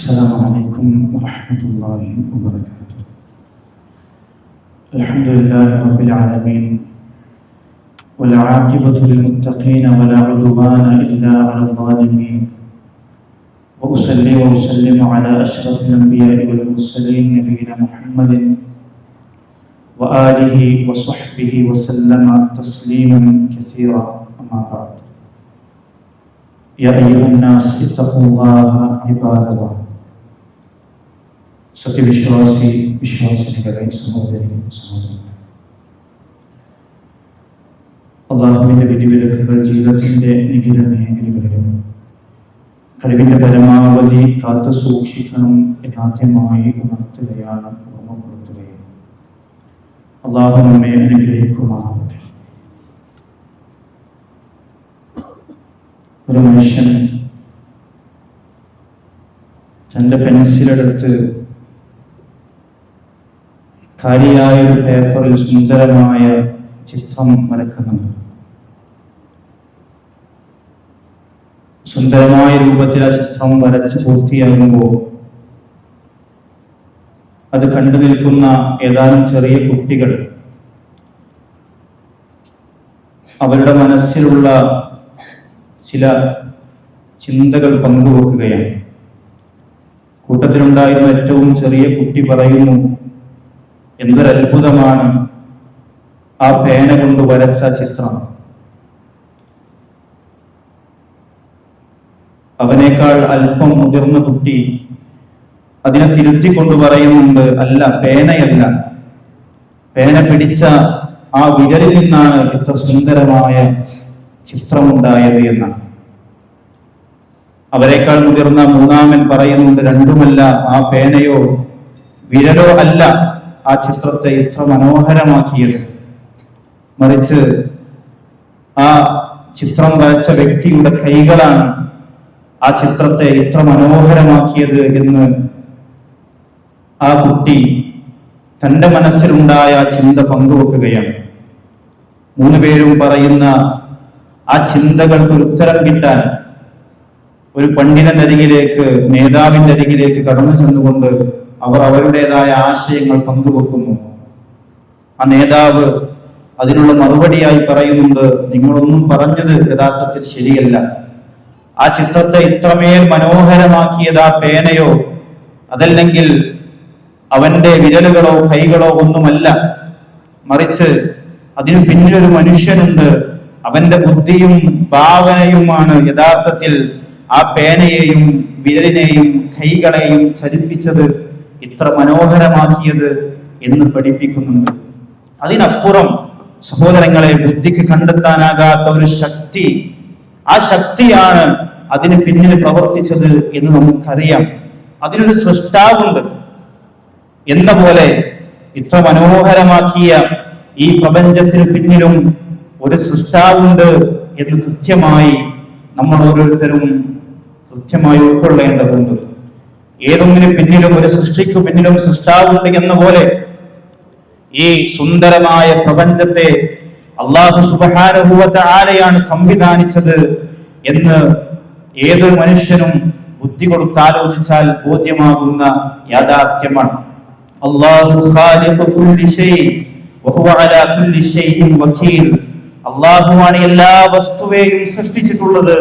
السلام عليكم ورحمة الله وبركاته. الحمد لله رب العالمين والعاقبة للمتقين ولا عدوان إلا على الظالمين، وأصلي وأسلم على أشرف الأنبياء والمرسلين نبينا محمد وآله وصحبه وسلم تسليما كثيرا. أما بعد، يا أيها الناس اتقوا الله عباد الله. വിശ്വാസിനികളെ സഹോദരി സഹോദരന്മാരെ, അള്ളാഹുവിന്റെ വിധിവിലക്കുകൾ ജീവിതത്തിന്റെ നിഖില മേഖലകളിലും കഴിവിന്റെ പരമാവധി കാത്തു സൂക്ഷിക്കണം എന്നാദ്യമായി ഉണർത്തുകയാണ്, ഓർമ്മപ്പെടുത്തുകയാണ്. അള്ളാഹു നമ്മെ അനുഗ്രഹിക്കുമാറാകട്ടെ. ഒരു മനുഷ്യൻ തൻ്റെ പെൻസിലെടുത്ത് കാലിയായ ഒരു പേപ്പറിൽ സുന്ദരമായ ചിത്രം വരക്കുന്നുണ്ട്. സുന്ദരമായ രൂപത്തിൽ ആ ചിത്രം വരച്ച് പൂർത്തിയാകുമ്പോൾ അത് കണ്ടു നിൽക്കുന്ന ഏതാനും ചെറിയ കുട്ടികൾ അവരുടെ മനസ്സിലുള്ള ചില ചിന്തകൾ പങ്കുവെക്കുകയാണ്. കൂട്ടത്തിലുണ്ടായിരുന്ന ഏറ്റവും ചെറിയ കുട്ടി പറയുന്നു, എന്തൊരത്ഭുതമാണ് ആ പേന കൊണ്ട് വരച്ച ചിത്രം. അവനേക്കാൾ അല്പം മുതിർന്ന കുട്ടി അതിനെ തിരുത്തിക്കൊണ്ട് പറയുന്നുണ്ട്, അല്ല, പേനയല്ല, പേന പിടിച്ച ആ വിരലിൽ നിന്നാണ് ഇത്ര സുന്ദരമായ ചിത്രമുണ്ടായത് എന്നാണ്. അവരെക്കാൾ മുതിർന്ന മൂന്നാമൻ പറയുന്നുണ്ട്, രണ്ടുമല്ല, ആ പേനയോ വിരലോ അല്ല ആ ചിത്രത്തെ ഇത്ര മനോഹരമാക്കിയത്, മറിച്ച് ആ ചിത്രം വരച്ച വ്യക്തിയുടെ കൈകളാണ് ആ ചിത്രത്തെ ഇത്ര മനോഹരമാക്കിയത് എന്ന് ആ കുട്ടി തന്റെ മനസ്സിലുണ്ടായ ചിന്ത പങ്കുവെക്കുകയാണ്. മൂന്നുപേരും പറയുന്ന ആ ചിന്തകൾക്ക് ഒരു ഉത്തരം കിട്ടാൻ ഒരു പണ്ഡിതന്റെ അരികിലേക്ക്, നേതാവിന്റെ അരികിലേക്ക് കടന്നു ചെന്നുകൊണ്ട് അവർ അവരുടേതായ ആശയങ്ങൾ പങ്കുവെക്കുന്നു. ആ നേതാവ് അതിനുള്ള മറുപടിയായി പറയുന്നുണ്ട്, നിങ്ങളൊന്നും പറഞ്ഞത് യഥാർത്ഥത്തിൽ ശരിയല്ല. ആ ചിത്രത്തെ ഇത്രമേൽ മനോഹരമാക്കിയത് ആ പേനയോ അതല്ലെങ്കിൽ അവന്റെ വിരലുകളോ കൈകളോ ഒന്നുമല്ല, മറിച്ച് അതിനു പിന്നിലൊരു മനുഷ്യനുണ്ട്. അവന്റെ ബുദ്ധിയും ഭാവനയുമാണ് യഥാർത്ഥത്തിൽ ആ പേനയെയും വിരലിനെയും കൈകളെയും ചലിപ്പിച്ചത്, ഇത്ര മനോഹരമാക്കിയത് എന്ന് പഠിപ്പിക്കുന്നുണ്ട്. അതിനപ്പുറം സഹോദരങ്ങളെ, ബുദ്ധിക്ക് കണ്ടെത്താനാകാത്ത ഒരു ശക്തി, ആ ശക്തിയാണ് അതിന് പിന്നിൽ പ്രവർത്തിച്ചത് എന്ന് നമുക്കറിയാം. അതിനൊരു സൃഷ്ടാവുണ്ട് എന്ന പോലെ ഇത്ര മനോഹരമാക്കിയ ഈ പ്രപഞ്ചത്തിന് പിന്നിലും ഒരു സൃഷ്ടാവുണ്ട് എന്ന് കൃത്യമായി നമ്മൾ ഓരോരുത്തരും കൃത്യമായി ഉൾക്കൊള്ളേണ്ടതുണ്ട്. ഏതൊന്നിന് പിന്നിലും, ഒരു സൃഷ്ടിക്ക് പിന്നിലും സൃഷ്ടാവുണ്ട് എന്ന പോലെ ഈ സുന്ദരമായ പ്രപഞ്ചത്തെ അല്ലാഹു സുബ്ഹാനഹു വ തആലയാണ് സംവിധാനിച്ചത് എന്ന് ഏതൊരു മനുഷ്യനും ബുദ്ധി കൊടുത്താലോചിച്ചാൽ ബോധ്യമാകുന്ന യാഥാർത്ഥ്യമാണ്. അല്ലാഹു ഖാലിഖു കുല്ലി ഷൈഇ വഹുവ അലാ കുല്ലി ഷൈഇൻ വകീൽ. അല്ലാഹുവാണ് എല്ലാ വസ്തുവേയും സൃഷ്ടിച്ചിട്ടുള്ളത്,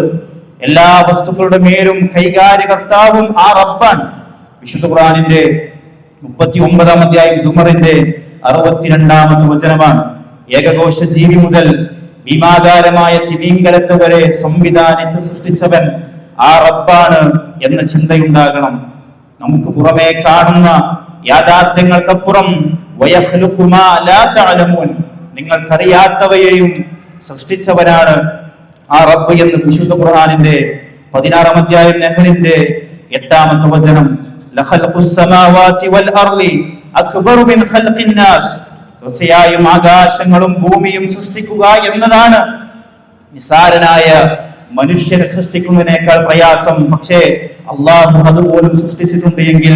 എല്ലാ വസ്തുക്കളുടെ മേലും കൈകാര്യകർത്താവും ആ റബ്ബാണ്. വിശുദ്ധ ഖുർആനിന്റെ 39-ാം അധ്യായം സുമറിന്റെ 62-ാമത്തെ വചനമാണ്. ഏകകോശ ജീവി മുതൽ ഭീമാകാരമായ തിമിംഗലത്ത് വരെ സംവിധാനിച്ച് സൃഷ്ടിച്ചവൻ ആ റബ്ബാണ് എന്ന ചിന്തയുണ്ടാകണം. നമുക്ക് പുറമേ കാണുന്ന യാഥാർത്ഥ്യങ്ങൾക്കപ്പുറം വയഖ്ലുഖു മാ ലാ തഅലമൂൻ, നിങ്ങൾക്കറിയാത്തവയെയും സൃഷ്ടിച്ചവനാണ് ആ റബ്ബ് എന്ന് വിശുദ്ധ ഖുർആനിന്റെ 16-ാം അധ്യായം നഹ്ലിന്റെ 8-ാമത്തെ വചനം. ലഖൽഖുസ് സമാവാതി വൽ അർളി അക്ബറു മിൻ ഖൽഖിൻ നാസ്, തീർച്ചയായും ആകാശങ്ങളും ഭൂമിയും സൃഷ്ടിക്കുക എന്നതാണ് നിസാരനായ മനുഷ്യനെ സൃഷ്ടിക്കുന്നതിനേക്കാൾ പ്രയാസം. പക്ഷേ അല്ലാഹു അതുപോലും സൃഷ്ടിച്ചിട്ടുണ്ട് എങ്കിൽ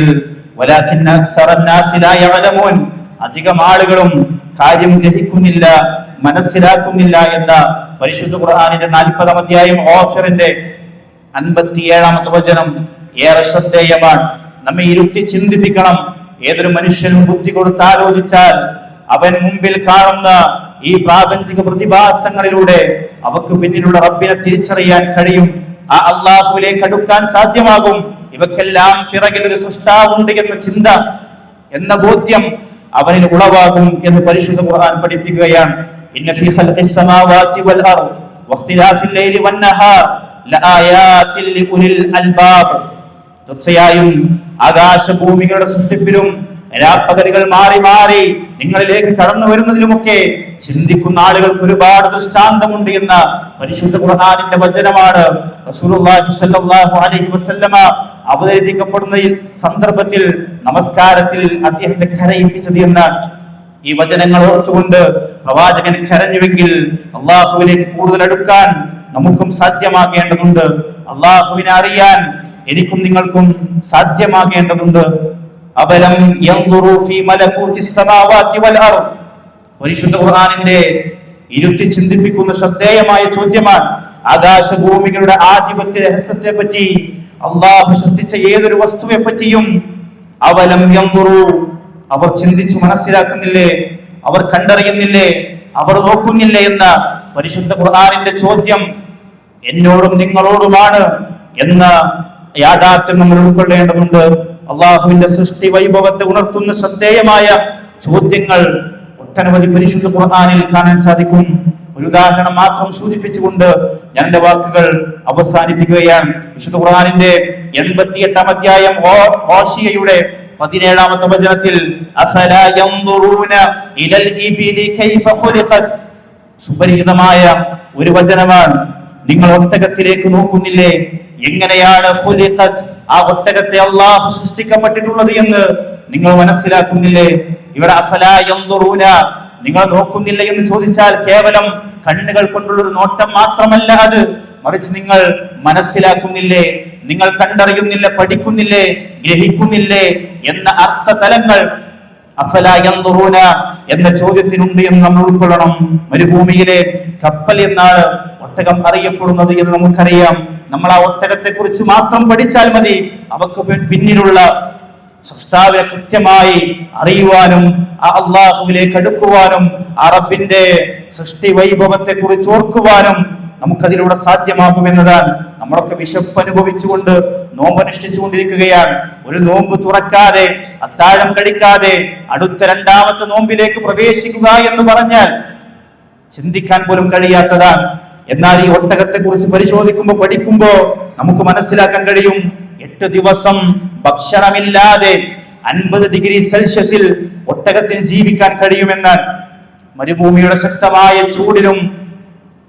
വലാകിന്ന അക്സറൻ നാസി ലാ യഅലമൂൻ, അധികം ആളുകളും കാര്യം ഗ്രഹിക്കുന്നില്ല, മനസ്സിലാക്കുന്നില്ല എന്ന പരിശുദ്ധ ഖുർആനിന്റെ 40-ാം അധ്യായം ഓഫറിന്റെ 57-ാമത്തെ വചനം ഏറെ ശ്രദ്ധേയമാണ്. നമ്മെ ഇരുത്തി ചിന്തിപ്പിക്കണം. ഏതൊരു മനുഷ്യനും ബുദ്ധി കൊടുത്ത് ആലോചിച്ചാൽ അവൻ മുമ്പിൽ കാണുന്ന ഈ പ്രാപഞ്ചിക പ്രതിഭാസങ്ങളിലൂടെ അവക്ക് പിന്നിലുള്ള റബ്ബിനെ തിരിച്ചറിയാൻ കഴിയും. ആ അള്ളാഹുവിലേക്ക് അടുക്കാൻ സാധ്യമാകും. ഇവക്കെല്ലാം പിറകിൽ ഒരു സൃഷ്ടാവുണ്ട് എന്ന ചിന്ത, എന്ന ബോധ്യം അവനിൽ ഉളവാകും എന്ന് പരിശുദ്ധ ഖുർആൻ പഠിപ്പിക്കുകയാണ്. ഇന്ന ഫീ ഖൽഖിസ് സമാവാതി വൽ അർദ് വഖ്തിലാഫിൽ ലൈലി വൻ നഹാർ ലആയാതിൻ ലിഉലിൽ അൽബാബ്. തീർച്ചയായും ആകാശഭൂമികളുടെ സൃഷ്ടിപ്പിലും രാപ്പകലുകൾ മാറി മാറി നിങ്ങളിലേക്ക് കടന്നു വരുന്നതിലുമൊക്കെ ചിന്തിക്കുന്ന ആളുകൾക്ക് ഒരുപാട് ദൃഷ്ടാന്തമുണ്ട് എന്ന പരിശുദ്ധ ഖുർആനിന്റെ വചനമാണ് റസൂലുള്ളാഹി സ്വല്ലല്ലാഹു അലൈഹി വസല്ലമ അവതരിപ്പിക്കപ്പെടുന്ന ഈ സന്ദർഭത്തിൽ നമസ്കാരത്തിൽ അദ്ദേഹത്തെ കരയിപ്പിച്ചത് എന്ന ഈ വചനങ്ങൾ ഓർത്തുകൊണ്ട് പ്രവാചകൻ കരഞ്ഞുവെങ്കിൽ അള്ളാഹുവിലേക്ക് കൂടുതൽ അടുക്കാൻ നമുക്കും സാധ്യമാകേണ്ടതുണ്ട്. അള്ളാഹുവിനെ അറിയാൻ എനിക്കും നിങ്ങൾക്കും സാധ്യമാകേണ്ടതുണ്ട്. അബലം യൻദുറു ഫീ മലകൂതിസ് സമാവാതി വൽ അർദ്. പരിശുദ്ധ ഖുർആനിന്റെ ഇരുത്തി ചിന്തിപ്പിക്കുന്ന ശ്രദ്ധേയമായ ചോദ്യമാണ്. ആകാശഭൂമികളുടെ ആധിപത്യ രഹസ്യത്തെ പറ്റി, അള്ളാഹു സൃഷ്ടിച്ച ഏതൊരു വസ്തുവെ പറ്റിയും അവലം യൻദുറു, അവർ ചിന്തിച്ചു മനസ്സിലാക്കുന്നില്ലേ, അവർ കണ്ടറിയുന്നില്ലേ, അവർ നോക്കുന്നില്ലേ എന്ന പരിശുദ്ധ ഖുർആനിന്റെ ചോദ്യം എന്നോടും നിങ്ങളോടുമാണ് എന്ന യാഥാർത്ഥ്യം നമ്മൾ ഉൾക്കൊള്ളേണ്ടതുണ്ട്. അള്ളാഹുവിന്റെ സൃഷ്ടി വൈഭവത്തെ ഉണർത്തുന്ന ശ്രദ്ധേയമായ ചോദ്യങ്ങൾ ഒട്ടനവധി പരിശുദ്ധ ഖുർആനിൽ കാണാൻ സാധിക്കും. ഒരു ഉദാഹരണം മാത്രം സൂചിപ്പിച്ചുകൊണ്ട് ഞാൻ എന്റെ വാക്കുകൾ അവസാനിപ്പിക്കുകയാണ്. വിശുദ്ധ ഖുർആനിന്റെ 88-ാം അധ്യായം ഓശിയയുടെ 17-ാമത്തെ വചനത്തിൽ അഫലാ യൻദുറൂന ഇലൽ ഇബിലി കൈഫ ഖുലിഖത്, സുപരിചിതമായ ഒരു വചനമാണ്. നിങ്ങൾ ഒട്ടകത്തിലേക്ക് നോക്കുന്നില്ലേ, എങ്ങനെയാണ് ഖുലിഖത്, ആ ഒട്ടകത്തെ അല്ലാഹു സൃഷ്ടിക്കപ്പെട്ടിട്ടുള്ളത് എന്ന് നിങ്ങൾ മനസ്സിലാക്കുന്നില്ലേ? ഇവിടെ അഫലാ യൻദുറൂന, നിങ്ങൾ നോക്കുന്നില്ല എന്ന് ചോദിച്ചാൽ കേവലം കണ്ണുകൾ കൊണ്ടുള്ള ഒരു നോട്ടം മാത്രമല്ല അത്, മറിച്ച് നിങ്ങൾ മനസ്സിലാക്കുന്നില്ലേ, നിങ്ങൾ കണ്ടറിയുന്നില്ല, പഠിക്കുന്നില്ലേ, ഗ്രഹിക്കുന്നില്ലേ എന്ന അർത്ഥതലങ്ങൾ അഫലാ യൻദുറൂന എന്ന ചോദ്യത്തിനുണ്ട് എന്ന് നമ്മൾ ഉൾക്കൊള്ളണം. മരുഭൂമിയിലെ കപ്പൽ എന്നാണ് ഒട്ടകം അറിയപ്പെടുന്നത് എന്ന് നമുക്കറിയാം. നമ്മൾ ആ ഒട്ടകത്തെ കുറിച്ച് മാത്രം പഠിച്ചാൽ മതി. അവക്ക് പിന്നിലുള്ള സൃഷ്ടാവിനെ കൃത്യമായി അറിയുവാനും ആ അള്ളാഹുവിലേക്ക് അടുക്കുവാനും ആ റബ്ബിന്റെ സൃഷ്ടി വൈഭവത്തെ കുറിച്ച് ഓർക്കുവാനും നമുക്കതിലൂടെ സാധ്യമാകുമെന്നതാണ്. നമ്മളൊക്കെ വിശപ്പ് അനുഭവിച്ചുകൊണ്ട് നോമ്പനുഷ്ഠിച്ചുകൊണ്ടിരിക്കുകയാണ്. ഒരു നോമ്പ് തുറക്കാതെ, അത്താഴം കഴിക്കാതെ അടുത്ത 2ാമത്തെ നോമ്പിലേക്ക് പ്രവേശിക്കുക എന്ന് പറഞ്ഞാൽ ചിന്തിക്കാൻ പോലും കഴിയാത്തതാണ്. എന്നാൽ ഈ ഒട്ടകത്തെ കുറിച്ച് പരിശോധിക്കുമ്പോൾ, പഠിക്കുമ്പോൾ നമുക്ക് മനസ്സിലാക്കാൻ കഴിയും. 8 ദിവസം ഭക്ഷണമില്ലാതെ 50 ഡിഗ്രി സെൽഷ്യസിൽ ഒട്ടകത്തിന് ജീവിക്കാൻ കഴിയുമെന്നാൽ മരുഭൂമിയുടെ ശക്തമായ ചൂടിലും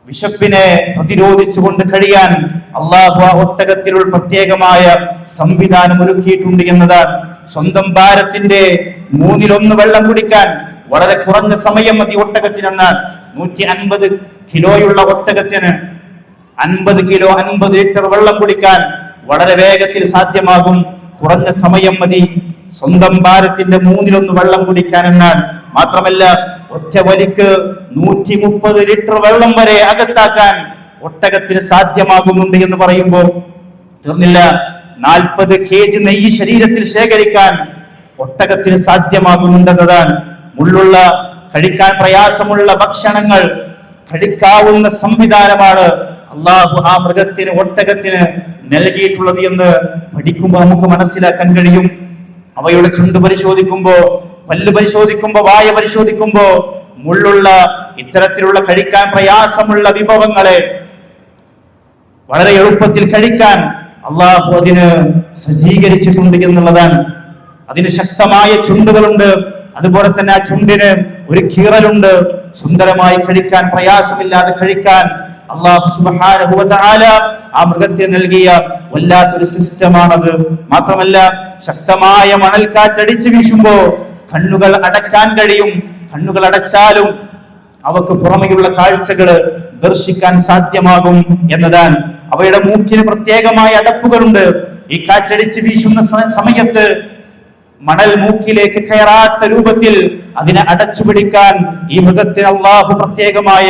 വിശപ്പിനെ പ്രതിരോധിച്ചുകൊണ്ട് കഴിയാൻ അള്ളാഹു ആ ഒട്ടകത്തിലുള്ള പ്രത്യേകമായ സംവിധാനം ഒരുക്കിയിട്ടുണ്ട് എന്നതാണ്. സ്വന്തം ഭാരത്തിന്റെ 1/3 വെള്ളം കുടിക്കാൻ വളരെ കുറഞ്ഞ സമയം മതി ഒട്ടകത്തിനെന്നാൽ 150 കിലോയുള്ള ഒട്ടകത്തിന് 50 കിലോ 50 ലിറ്റർ വെള്ളം കുടിക്കാൻ വളരെ വേഗത്തിൽ സാധ്യമാകും. കുറഞ്ഞ സമയം മതി സ്വന്തം ഭാരത്തിന്റെ 1/3 വെള്ളം കുടിക്കാൻ എന്നാൽ. മാത്രമല്ല ഒറ്റ വലിക്ക് 130 ലിറ്റർ വെള്ളം വരെ അകത്താക്കാൻ ഒട്ടകത്തിന് സാധ്യമാകുന്നുണ്ട് എന്ന് പറയുമ്പോൾ തീർന്നില്ല. 40 kg നെയ്യ് ശരീരത്തിൽ ശേഖരിക്കാൻ ഒട്ടകത്തിന് സാധ്യമാകുന്നുണ്ടെന്നതാണ്. മുള്ളുള്ള, കഴിക്കാൻ പ്രയാസമുള്ള ഭക്ഷണങ്ങൾ കഴിക്കാവുന്ന സംവിധാനമാണ് അള്ളാഹു ആ മൃഗത്തിന്, ഒട്ടകത്തിന് നൽകിയിട്ടുള്ളത് എന്ന് പഠിക്കുമ്പോൾ നമുക്ക് മനസ്സിലാക്കാൻ കഴിയും. അവയുടെ ചുണ്ട് പരിശോധിക്കുമ്പോ, പല്ല് പരിശോധിക്കുമ്പോ, വായ പരിശോധിക്കുമ്പോ മുള്ളുള്ള, ഇത്തരത്തിലുള്ള കഴിക്കാൻ പ്രയാസമുള്ള വിഭവങ്ങളെ വളരെ എളുപ്പത്തിൽ കഴിക്കാൻ അള്ളാഹു അതിന് സജ്ജീകരിച്ചിട്ടുണ്ട് എന്നുള്ളതാണ്. അതിന് ശക്തമായ ചുണ്ടുകളുണ്ട്. അതുപോലെ തന്നെ ആ ചുണ്ടിന് ഒരു കീറലുണ്ട്. സുന്ദരമായി കഴിക്കാൻ, പ്രയാസമില്ലാതെ കഴിക്കാൻ അല്ലാഹു സുബ്ഹാനഹു വ തആല ആ മൃഗത്തെ നൽകിയ വല്ലാത്തൊരു സിസ്റ്റമാണത്. മാത്രമല്ല ശക്തമായ മണൽക്കാറ്റടിച്ചു വീശുമ്പോ കണ്ണുകൾ അടക്കാൻ കഴിയും. കണ്ണുകൾ അടച്ചാലും അവക്ക് പുറമെയുള്ള കാഴ്ചകൾ ദർശിക്കാൻ സാധ്യമാകും എന്നതാണ്. അവയുടെ മൂക്കിന് പ്രത്യേകമായ അടപ്പുകളുണ്ട്. ഈ കാറ്റടിച്ച് വീശുന്ന സമയത്ത് മണൽ മൂക്കിലേക്ക് കയറാത്ത രൂപത്തിൽ അതിനെ അടച്ചുപിടിക്കാൻ ഈ മൃഗത്തിന് അല്ലാഹു പ്രത്യേകമായ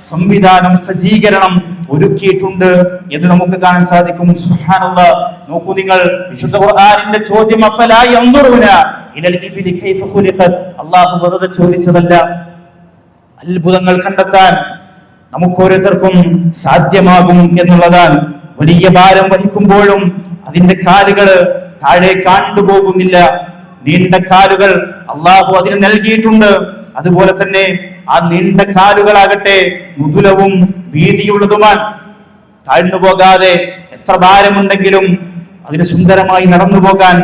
സംവിധാനം, സജ്ജീകരണം ഒരുക്കിയിട്ടുണ്ട് എന്ന് നമുക്ക് കാണാൻ സാധിക്കും. സുബ്ഹാനല്ലാഹ്. നോക്കൂ നിങ്ങൾ, വിശുദ്ധ ഖുർആനിന്റെ ചോദ്യം അഫലാ യൻദുറൂന ഇലൽ ഇബ്ലി കൈഫ ഖുലിഖത്, അല്ലാഹു വെറുതെ ചോദിച്ചതല്ല. അത്ഭുതങ്ങൾ കണ്ടെത്താൻ നമുക്ക് ഓരോരുത്തർക്കും സാധ്യമാകും എന്നുള്ളതാണ്. വലിയ ഭാരം വഹിക്കുമ്പോഴും അതിന്റെ കാലുകൾ താഴെ കാണ്ടുപോകുന്നില്ല. നീണ്ട കാലുകൾ അള്ളാഹു അതിന് നൽകിയിട്ടുണ്ട്. അതുപോലെ തന്നെ ആ നീണ്ട കാലുകളാകട്ടെ മൃദുലവും വീതിയുള്ളതുമാണ്. താഴ്ന്നു പോകാതെ എത്ര ഭാരമുണ്ടെങ്കിലും അതിന് സുന്ദരമായി നടന്നു പോകാൻ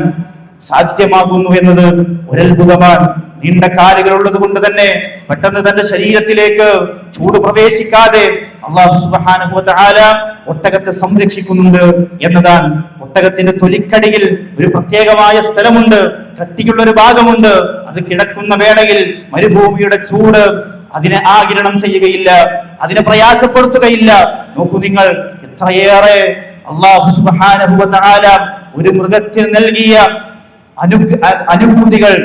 സാധ്യമാകുന്നു എന്നത് ഒരത്ഭുതമാണ്. നീണ്ട കാലുകൾ ഉള്ളത് കൊണ്ട് തന്നെ പെട്ടെന്ന് തന്റെ ശരീരത്തിലേക്ക് ചൂട് പ്രവേശിക്കാതെ അല്ലാഹു സുബ്ഹാനഹു വ തആല ഒട്ടകത്തെ സംരക്ഷിക്കുന്നുണ്ട് എന്നതാണ്. ഒട്ടകത്തിന്റെ തൊലിക്കടിയിൽ ഒരു പ്രത്യേകമായ സ്ഥലമുണ്ട്, കട്ടിയുള്ള ഒരു ഭാഗമുണ്ട്. അത് കിടക്കുന്ന വേളയിൽ മരുഭൂമിയുടെ ചൂട് അതിനെ ആഗിരണം ചെയ്യുകയില്ല, അതിനെ പ്രയാസപ്പെടുത്തുകയില്ല. നോക്കൂ നിങ്ങൾ, എത്രയേറെ അല്ലാഹു സുബ്ഹാനഹു വ തആല ഒരു മൃഗത്തിന് നൽകിയ അനുഭൂതികൾ,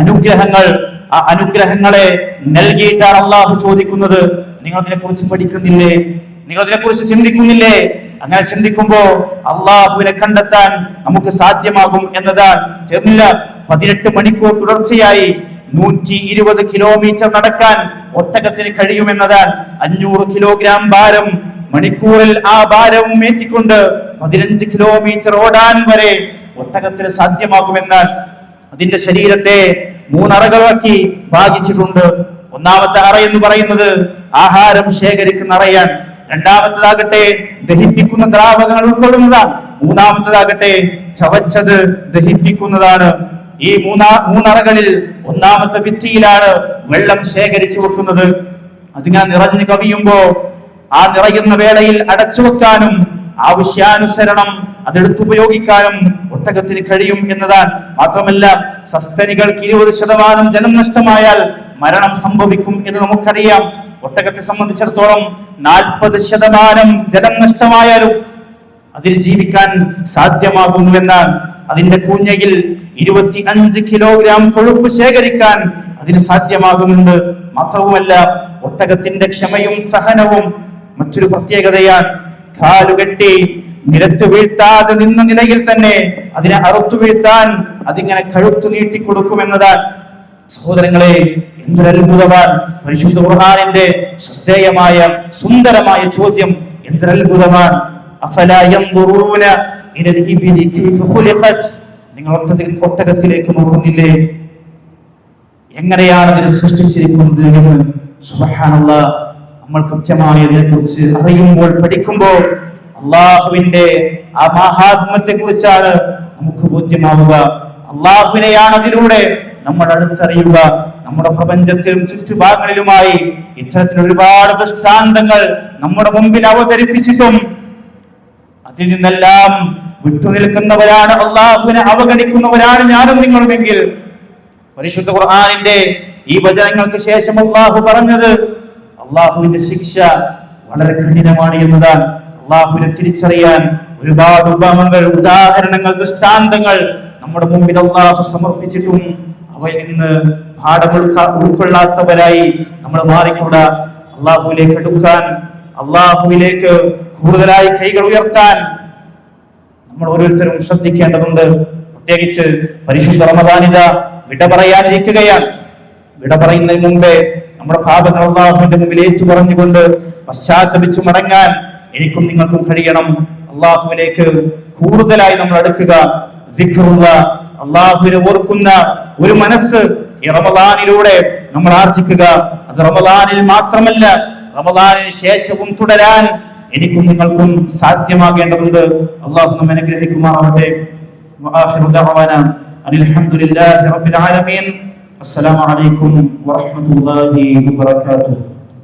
അനുഗ്രഹങ്ങൾ. ആ അനുഗ്രഹങ്ങളെ നൽകിയിട്ടാണ് അള്ളാഹു ചോദിക്കുന്നത്, നിങ്ങൾ അതിനെ കുറിച്ച് പഠിക്കുന്നില്ലേ, നിങ്ങൾ അതിനെ കുറിച്ച് ചിന്തിക്കുന്നില്ലേ? അങ്ങനെ ചിന്തിക്കുമ്പോ അള്ളാഹുവിനെ കണ്ടെത്താൻ നമുക്ക് സാധ്യമാകും എന്നതാണ്. ചേർന്നില്ല, 18 മണിക്കൂർ തുടർച്ചയായി 120 കിലോമീറ്റർ നടക്കാൻ ഒട്ടകത്തിന് കഴിയുമെന്നതാണ്. 500 കിലോഗ്രാം ഭാരം മണിക്കൂറിൽ ആ ഭാരവും ഏറ്റിക്കൊണ്ട് 15 കിലോമീറ്റർ ഓടാൻ വരെ ഒട്ടകത്തിന് സാധ്യമാകുമെന്നാണ്. അതിന്റെ ശരീരത്തെ 3 അറകളാക്കി ഭാഗിച്ചിട്ടുണ്ട്. ഒന്നാമത്തെ അറ എന്ന് പറയുന്നത് ആഹാരം ശേഖരിക്കുന്ന അറയാണ്. രണ്ടാമത്തേതാകട്ടെ ദഹിപ്പിക്കുന്ന ദ്രാവകങ്ങൾ ഉൾക്കൊള്ളുന്നതാണ്. മൂന്നാമത്തേതാകട്ടെ ചവച്ചത് ദഹിപ്പിക്കുന്നതാണ്. ഈ മൂന്നറകളിൽ ഒന്നാമത്തെ ഭിത്തിയിലാണ് വെള്ളം ശേഖരിച്ചു വെക്കുന്നത്. അതിങ്ങനെ നിറഞ്ഞു കവിയുമ്പോ ആ നിറയുന്ന വേളയിൽ അടച്ചു വെക്കാനും ആവശ്യാനുസരണം അതെടുത്തുപയോഗിക്കാനും ഒട്ടകത്തിന് കഴിയും എന്നതാണ്. മാത്രമല്ല, സസ്തനികൾക്ക് 20% ജലം നഷ്ടമായാൽ മരണം സംഭവിക്കും എന്ന് നമുക്കറിയാം. ഒട്ടകത്തെ സംബന്ധിച്ചിടത്തോളം 40% ജലം നഷ്ടമായാലും അതിന് ജീവിക്കാൻ സാധ്യമാകുന്നുവെന്നാണ്. അതിന്റെ കൂഞ്ഞയിൽ 25 കിലോഗ്രാം കൊഴുപ്പ് ശേഖരിക്കാൻ അതിന് സാധ്യമാകുന്നുണ്ട്. മാത്രവുമല്ല, ഒട്ടകത്തിന്റെ ക്ഷമയും സഹനവും മറ്റൊരു പ്രത്യേകതയാണ്. കാലുകെട്ടി നിലത്ത് വീഴ്ത്താതെ നിന്ന നിലയിൽ തന്നെ അതിനെ അറുത്തു വീഴ്ത്താൻ അതിങ്ങനെ കഴുത്തു നീട്ടിക്കൊടുക്കുമെന്നതാണ്. സഹോദരങ്ങളെ, എന്തൊരത്ഭുതമാണ്! പരിശുദ്ധ ഖുർആനിന്റെ ശ്രദ്ധേയമായ സുന്ദരമായ ചോദ്യം എന്തൊരത്ഭുതമാണ്! അഫലാ യൻദുറൂന ഇലൽ ഇബ്ലി കൈഫ ഖുലിഖത്, നിങ്ങൾ ഒട്ടകത്തിലേക്ക് നോക്കുന്നില്ലേ, എങ്ങനെയാണ് അതിനെ സൃഷ്ടിച്ചിരിക്കുന്നത് എന്ന്? സുബ്ഹാനല്ലാഹ്. നമ്മൾ കൃത്യമായി അതിനെക്കുറിച്ച് അറിയുമ്പോൾ, പഠിക്കുമ്പോൾ അള്ളാഹുവിന്റെ ആ മഹാത്മ്യത്തെ കുറിച്ചാണ് നമുക്ക് ബോധ്യമാവുക. അള്ളാഹുവിനെയാണ് അതിലൂടെ നമ്മൾ അടുത്തറിയുക. നമ്മുടെ പ്രപഞ്ചത്തിലും ചുറ്റുഭാഗങ്ങളിലുമായി ഇത്തരത്തിൽ ഒരുപാട് ദൃഷ്ടാന്തങ്ങൾ നമ്മുടെ മുമ്പിൽ അവതരിപ്പിച്ചിട്ടും അതിൽ നിന്നെല്ലാം വിട്ടുനിൽക്കുന്നവരാണ്, അള്ളാഹുവിനെ അവഗണിക്കുന്നവരാണ് ഞാനും നിങ്ങളുമെങ്കിൽ, പരിശുദ്ധ ഖുർആനിന്റെ ഈ വചനങ്ങൾക്ക് ശേഷം അള്ളാഹു പറഞ്ഞത് അള്ളാഹുവിന്റെ ശിക്ഷ വളരെ കഠിനമാണ് എന്നതാണ്. അള്ളാഹുവിനെ തിരിച്ചറിയാൻ ഒരുപാട് ഉപമകൾ, ഉദാഹരണങ്ങൾ, ദൃഷ്ടാന്തങ്ങൾ നമ്മുടെ മുമ്പിൽ അള്ളാഹു സമർപ്പിച്ചിട്ടും അവയിൽ നിന്ന് പാഠം ഉൾക്കൊള്ളാത്തവരായി നമ്മൾ മാറിക്കൂടാ. അള്ളാഹുവിലേക്ക് അടുക്കാൻ, അള്ളാഹുവിലേക്ക് കൂടുതലായി കൈകൾ ഉയർത്താൻ നമ്മൾ ഓരോരുത്തരും ശ്രദ്ധിക്കേണ്ടതുണ്ട്. പ്രത്യേകിച്ച് പരിശുദ്ധ റമദാനിത വിട പറയാനിരിക്കുകയാണ്. വിട പറയുന്നതിന് മുമ്പേ നമ്മുടെ പാപങ്ങൾ അള്ളാഹുവിന്റെ മുമ്പിൽ ഏറ്റുപറഞ്ഞുകൊണ്ട് പശ്ചാത്തപിച്ചു മടങ്ങാൻ എനിക്കും നിങ്ങൾക്കും കഴിയണം. അള്ളാഹുവിലേക്ക് കൂടുതലായി നമ്മൾ അടുക്കുക. ദിക്റുള്ള, അള്ളാഹുവിനെ ഓർക്കുന്ന ഒരു മനസ്സ് ഈ റമദാനിലൂടെ നമ്മൾ ആർജിക്കുക. അത് റമദാനിൽ മാത്രമല്ല, റമദാനിന് ശേഷവും തുടരാൻ എനിക്കും നിങ്ങൾക്കും സാധ്യമാകേണ്ടതുണ്ട്. അള്ളാഹു നമ്മെ അനുഗ്രഹിക്കുമാറാവട്ടെ. വആഖിറു ദഅവാനാ അനിൽ ഹംദുലില്ലാഹി റബ്ബിൽ ആലമീൻ. അസ്സലാമു അലൈക്കും വറഹ്മത്തുള്ളാഹി വബറകാതുഹു.